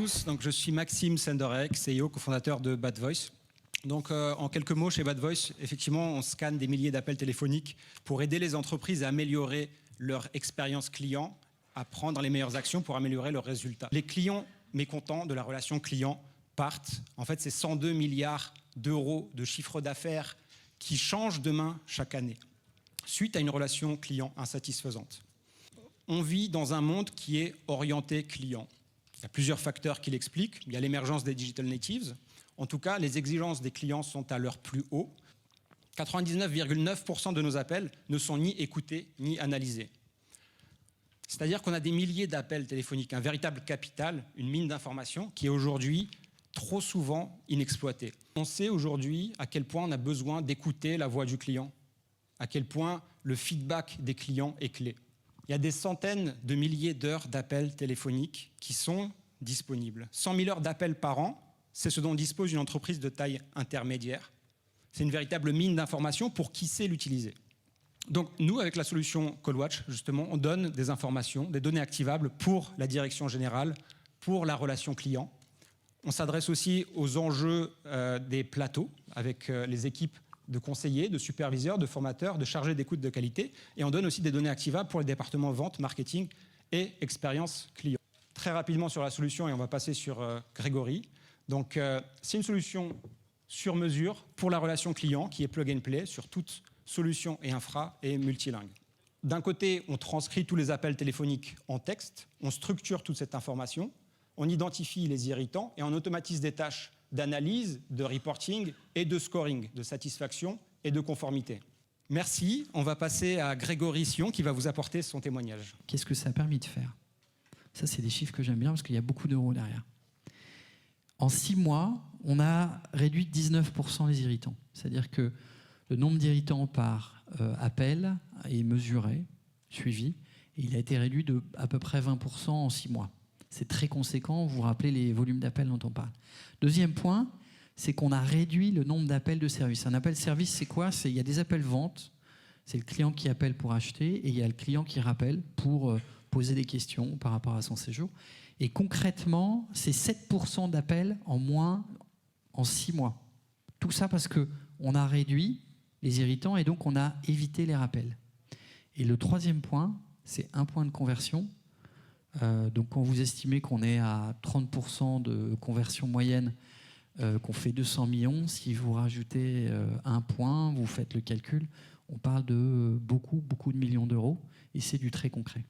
tous, donc, je suis Maxime Senderek, CEO, cofondateur de Bad Voice. Donc, en quelques mots, chez Bad Voice, effectivement, on scanne des milliers d'appels téléphoniques pour aider les entreprises à améliorer leur expérience client, à prendre les meilleures actions pour améliorer leurs résultats. Les clients mécontents de la relation client partent. En fait, c'est 102 milliards d'euros de chiffre d'affaires qui changent de main chaque année, suite à une relation client insatisfaisante. On vit dans un monde qui est orienté client. Il y a plusieurs facteurs qui l'expliquent. Il y a l'émergence des digital natives. En tout cas, les exigences des clients sont à leur plus haut. 99,9% de nos appels ne sont ni écoutés ni analysés. C'est-à-dire qu'on a des milliers d'appels téléphoniques, un véritable capital, une mine d'informations qui est aujourd'hui trop souvent inexploitée. On sait aujourd'hui à quel point on a besoin d'écouter la voix du client, à quel point le feedback des clients est clé. Il y a des centaines de milliers d'heures d'appels téléphoniques qui sont disponibles. 100 000 heures d'appels par an, c'est ce dont dispose une entreprise de taille intermédiaire. C'est une véritable mine d'informations pour qui sait l'utiliser. Donc nous, avec la solution CallWatch, justement, on donne des informations, des données activables pour la direction générale, pour la relation client. On s'adresse aussi aux enjeux des plateaux avec les équipes de conseillers, de superviseurs, de formateurs, de chargés d'écoute de qualité. Et on donne aussi des données activables pour les départements vente, marketing et expérience client. Très rapidement sur la solution, et on va passer sur Grégory. Donc c'est une solution sur mesure pour la relation client qui est plug and play sur toute solution et infra et multilingue. D'un côté, on transcrit tous les appels téléphoniques en texte, on structure toute cette information, on identifie les irritants et on automatise des tâches d'analyse, de reporting et de scoring, de satisfaction et de conformité. Merci, on va passer à Grégory Sion qui va vous apporter son témoignage. Qu'est-ce que ça a permis de faire? Ça, c'est des chiffres que j'aime bien parce qu'il y a beaucoup d'euros derrière. En 6 mois, on a réduit de 19% les irritants. C'est-à-dire que le nombre d'irritants par appel est mesuré, suivi, et il a été réduit de à peu près 20% en 6 mois. C'est très conséquent, vous vous rappelez les volumes d'appels dont on parle. Deuxième point, c'est qu'on a réduit le nombre d'appels de service. Un appel service, c'est quoi? Il y a des appels vente, c'est le client qui appelle pour acheter, et il y a le client qui rappelle pour poser des questions par rapport à son séjour. Et concrètement, c'est 7% d'appels en moins en 6 mois. Tout ça parce qu'on a réduit les irritants et donc on a évité les rappels. Et le troisième point, c'est un point de conversion. Donc quand vous estimez qu'on est à 30% de conversion moyenne, qu'on fait 200 millions, si vous rajoutez un point, vous faites le calcul, on parle de beaucoup de millions d'euros et c'est du très concret.